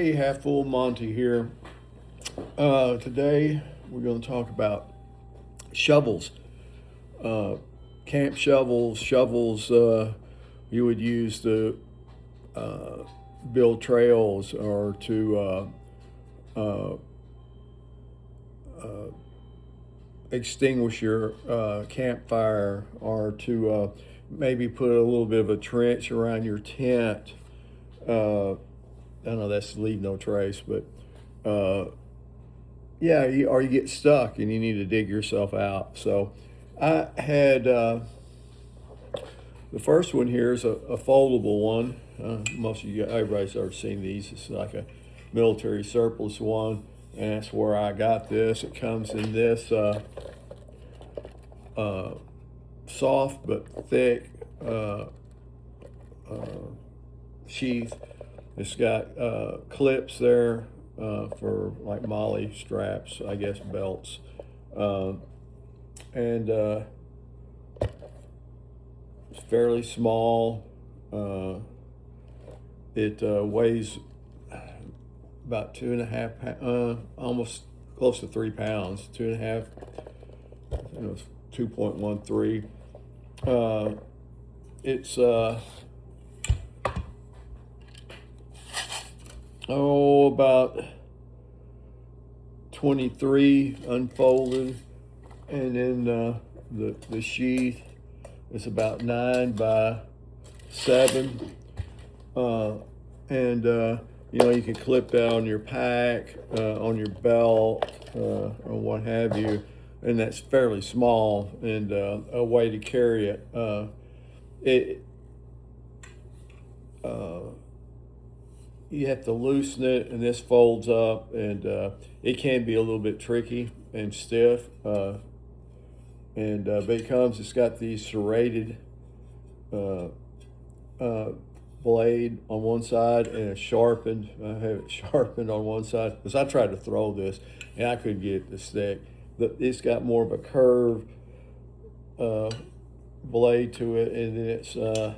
Hey, half full Monty here. Today we're going to talk about shovels, camp shovels, you would use to build trails or to extinguish your campfire, or to maybe put a little bit of a trench around your tent. I know that's leave no trace, but yeah, or you get stuck and you need to dig yourself out. So I had the first one here is a foldable one. Most of you, everybody's ever seen these. It's like a military surplus one, and that's where I got this. It comes in this soft but thick sheath. It's got clips there for like molly straps, I guess belts, and it's fairly small. It weighs about 2.5 pounds, almost close to 3 pounds, 2.5. I think it was 2.13. It's about 23 unfolded, and then the sheath is about 9 by 7, and you know, you can clip that on your pack, on your belt, or what have you, and that's fairly small, and a way to carry it. You have to loosen it, and this folds up, and it can be a little bit tricky and stiff, but it's got these serrated blade on one side and a sharpened. I have it sharpened on one side because I tried to throw this and I couldn't get it to stick. It's got more of a curved blade to it, and then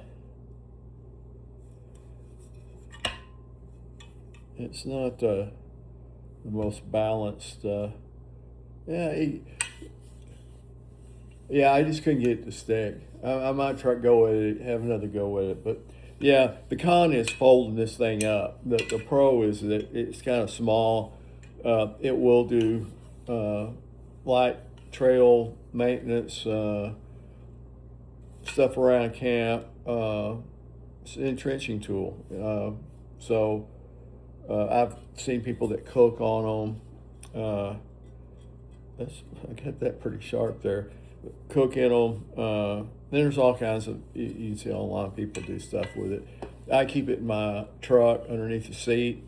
it's not the most balanced. I just couldn't get it to stick. I might try to go with it, have another go with it. But yeah, the con is folding this thing up. The pro is that it's kind of small. It will do light trail maintenance, stuff around camp. It's an entrenching tool. I've seen people that cook on them. I got that pretty sharp there. Cook in them. Then there's all kinds of, you can see online people do stuff with it. I keep it in my truck underneath the seat,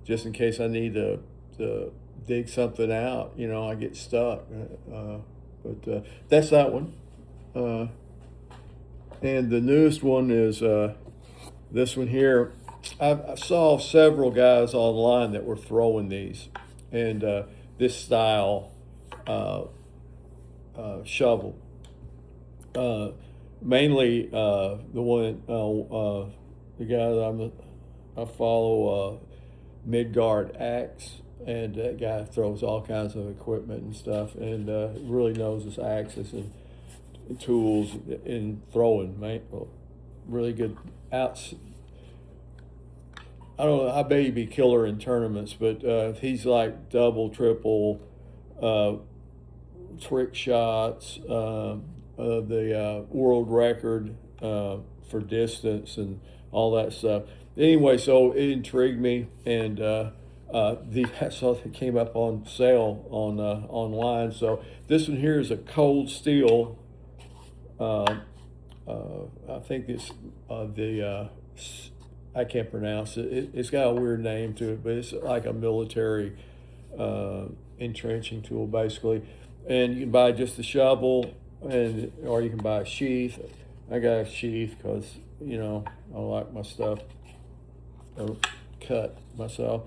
just in case I need to dig something out. You know, I get stuck. But that's that one. And the newest one is this one here. I saw several guys online that were throwing these, and this style shovel. Mainly the one, the guy that I follow, Midgard Axe, and that guy throws all kinds of equipment and stuff, and really knows his axes and tools in throwing. Really good outs. I don't know, I bet he'd be killer in tournaments, but he's like double, triple trick shots, the world record for distance and all that stuff. Anyway, so it intrigued me, and I saw it came up on sale on online. So this one here is a cold steel. I think it's I can't pronounce it. It's got a weird name to it, but it's like a military entrenching tool, basically. And you can buy just the shovel, or you can buy a sheath. I got a sheath because, you know, I like my stuff cut myself.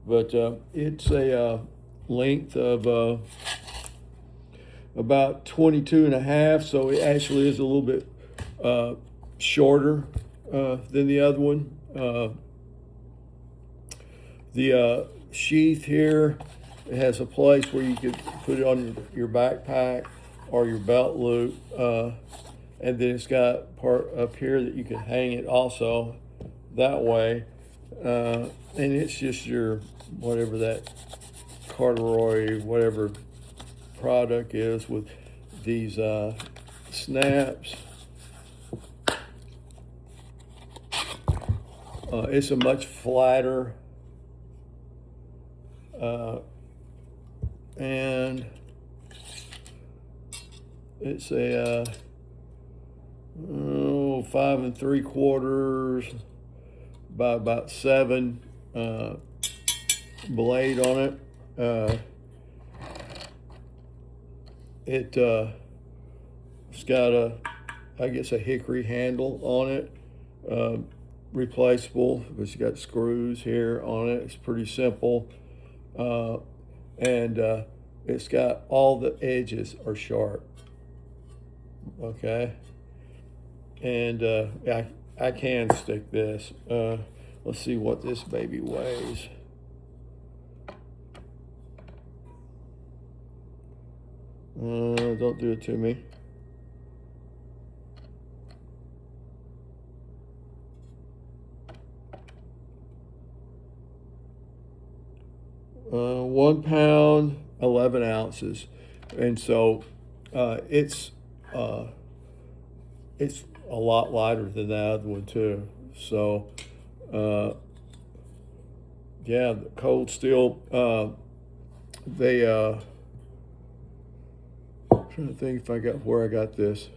But it's a length of about 22.5, so it actually is a little bit shorter than the other one. The sheath here, it has a place where you could put it on your backpack or your belt loop, and then it's got part up here that you can hang it also that way, and it's just your whatever that corduroy whatever product is with these snaps. It's a much flatter and it's a 5 3/4 by about 7 blade on it. It's got I guess a hickory handle on it, replaceable. It's got screws here on it. It's pretty simple, and it's got all the edges are sharp. Okay, and I can stick this. Let's see what this baby weighs. Don't do it to me. £1 11 ounces, and so it's a lot lighter than the other one too. So yeah, the Cold Steel, they I'm trying to think if I got where I got this.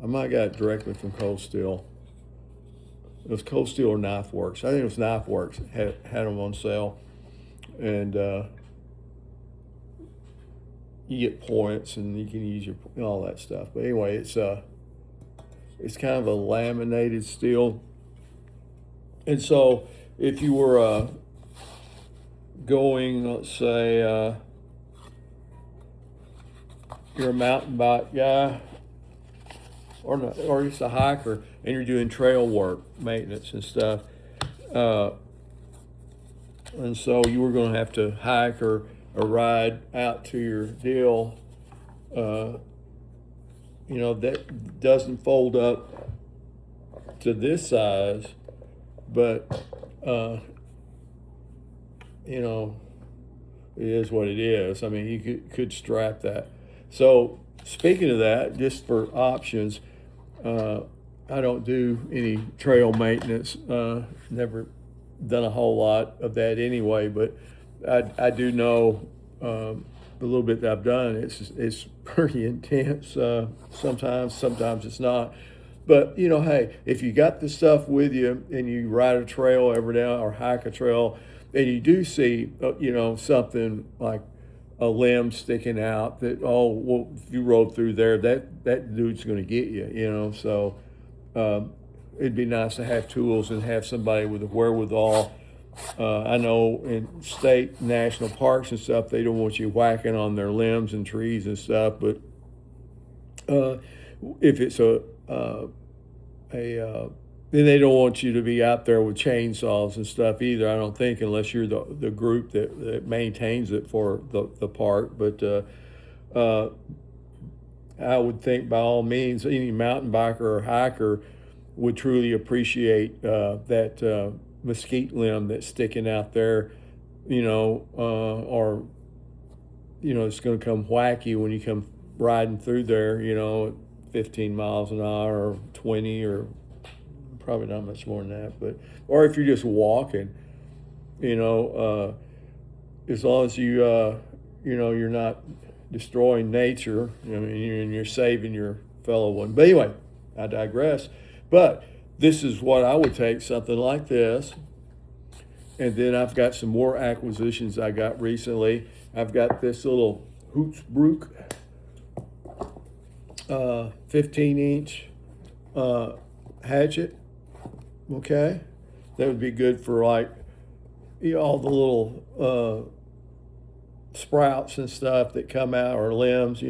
I might have got it directly from Cold Steel. It was Cold Steel or Knife Works. I think it was Knife Works had them on sale, and you get points and you can use all that stuff. But anyway, it's kind of a laminated steel, and so if you were going, let's say you're a mountain bike guy or not, or just a hiker, and you're doing trail work, maintenance and stuff, and so you were going to have to hike or ride out to your deal, that doesn't fold up to this size, but it is what it is. I mean, you could strap that. So speaking of that, just for options, I don't do any trail maintenance. Never done a whole lot of that anyway, but I do know the little bit that I've done. It's pretty intense. Sometimes it's not. But hey, if you got the stuff with you and you ride a trail every day or hike a trail, and you do see something like a limb sticking out, that if you rode through there, that dude's going to get you. So it'd be nice to have tools and have somebody with the wherewithal. I know in state national parks and stuff, they don't want you whacking on their limbs and trees and stuff, but if it's then they don't want you to be out there with chainsaws and stuff either, I don't think, unless you're the group that maintains it for the park. But I would think by all means any mountain biker or hiker would truly appreciate that mesquite limb that's sticking out there, or it's going to come whack you when you come riding through there, at 15 miles an hour or 20, or probably not much more than that. But or if you're just walking, as long as you're not destroying nature, and you're saving your fellow one. But anyway, I digress. But this is what I would take, something like this. And then I've got some more acquisitions I got recently. I've got this little Hootsbrook 15-inch hatchet. Okay, that would be good for all the little sprouts and stuff that come out, or limbs.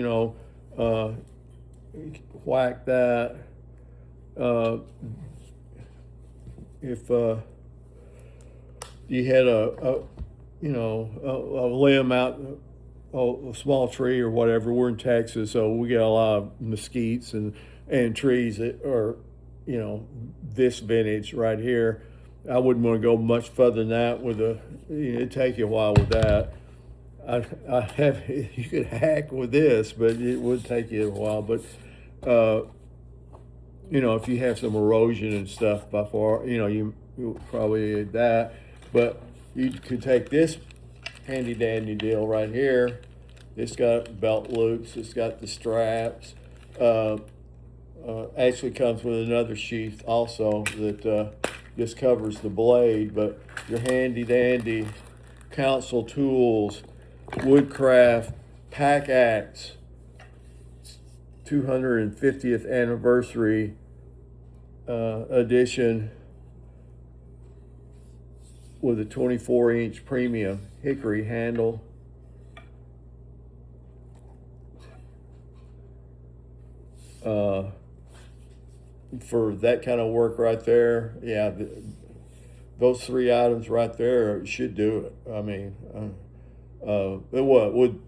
Whack that. If you had a limb out, a small tree or whatever. We're in Texas, so we get a lot of mesquites and trees that are, this vintage right here. I wouldn't want to go much further than that with it'd take you a while with that. You could hack with this, but it would take you a while. But, if you have some erosion and stuff before, you probably need that. But you could take this handy dandy deal right here. It's got belt loops, it's got the straps. Actually comes with another sheath also that just covers the blade, but your handy dandy council tools, woodcraft, pack axe, 250th anniversary edition with a 24-inch premium hickory handle. For that kind of work right there, yeah, those three items right there should do it. I mean, it would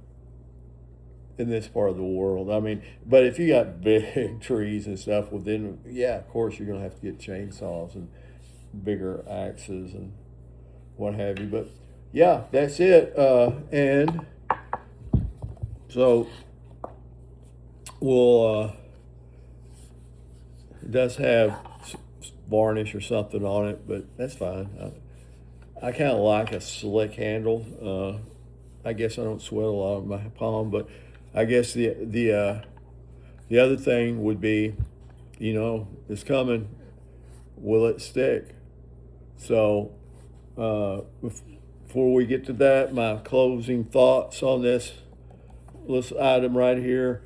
in this part of the world. I mean, but if you got big trees and stuff within, yeah, of course you're gonna have to get chainsaws and bigger axes and what have you. But yeah, that's it. And so we'll. It does have varnish or something on it, but that's fine. I kind of like a slick handle. I guess I don't sweat a lot on my palm, but I guess the other thing would be, it's coming. Will it stick? So before we get to that, my closing thoughts on this item right here.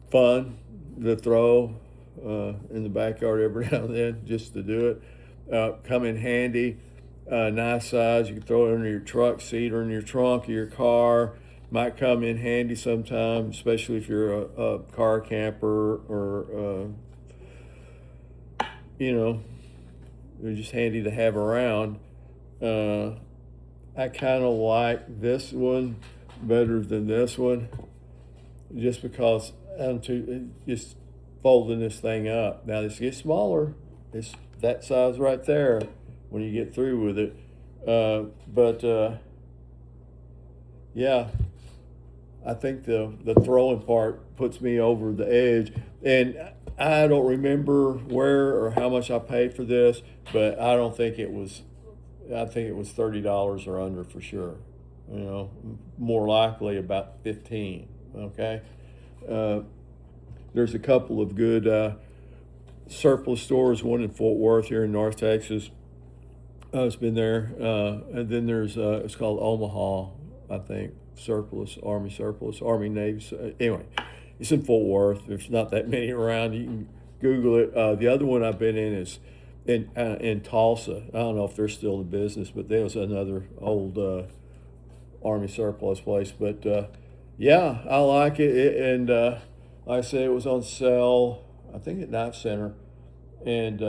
Fun to throw in the backyard every now and then just to do it. Come in handy, nice size. You can throw it under your truck seat or in your trunk of your car. Might come in handy sometimes, especially if you're a car camper or, they're just handy to have around. I kind of like this one better than this one just because just folding this thing up. Now this gets smaller. It's that size right there when you get through with it. Yeah, I think the throwing part puts me over the edge. And I don't remember where or how much I paid for this, but I think it was $30 or under for sure. More likely about 15. Okay. There's a couple of good surplus stores, one in Fort Worth here in North Texas. It's been there. And then there's, it's called Omaha, I think, Army Navy. Anyway, it's in Fort Worth. There's not that many around. You can Google it. The other one I've been in is in Tulsa. I don't know if they're still in business, but there was another old Army surplus place. But yeah, I like it. And like I said, it was on sale, I think at Knife Center. And,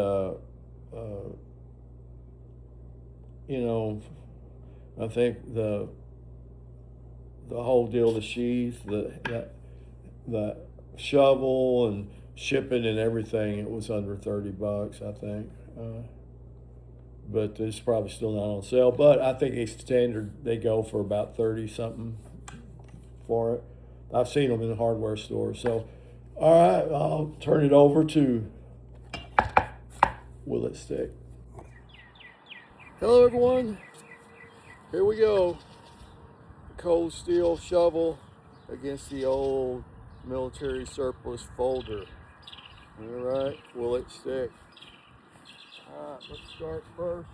I think the whole deal, the sheath, the shovel and shipping and everything, it was under $30, I think. But it's probably still not on sale. But I think it's standard, they go for about 30 something for it. I've seen them in the hardware store. So, all right, I'll turn it over to Will It Stick? Hello, everyone. Here we go. Cold steel shovel against the old military surplus folder. All right, will it stick? All right, let's start first.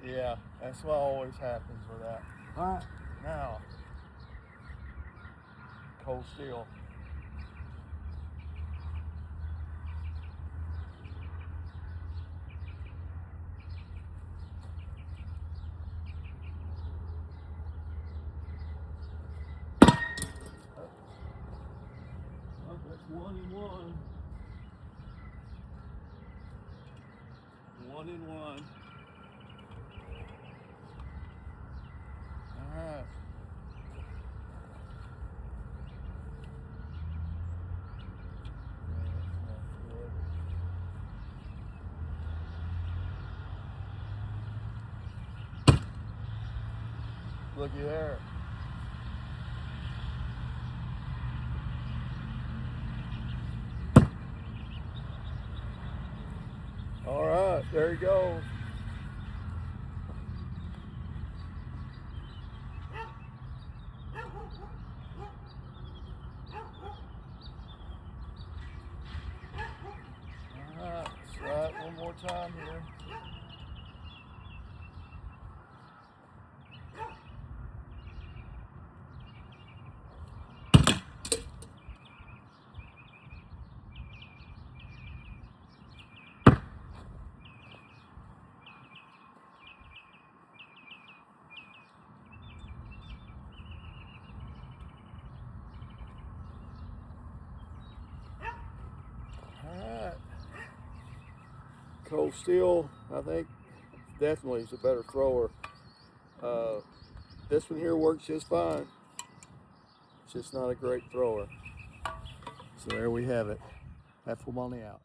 Yeah, that's what always happens with that. All right. Now, cold steel. Oh, that's 1 and 1. 1 and 1. All right. Looky there. All right, there you go. All right, let's try it one more time here. Alright, cold steel, I think definitely is a better thrower. This one here works just fine. It's just not a great thrower. So there we have it. That's money out.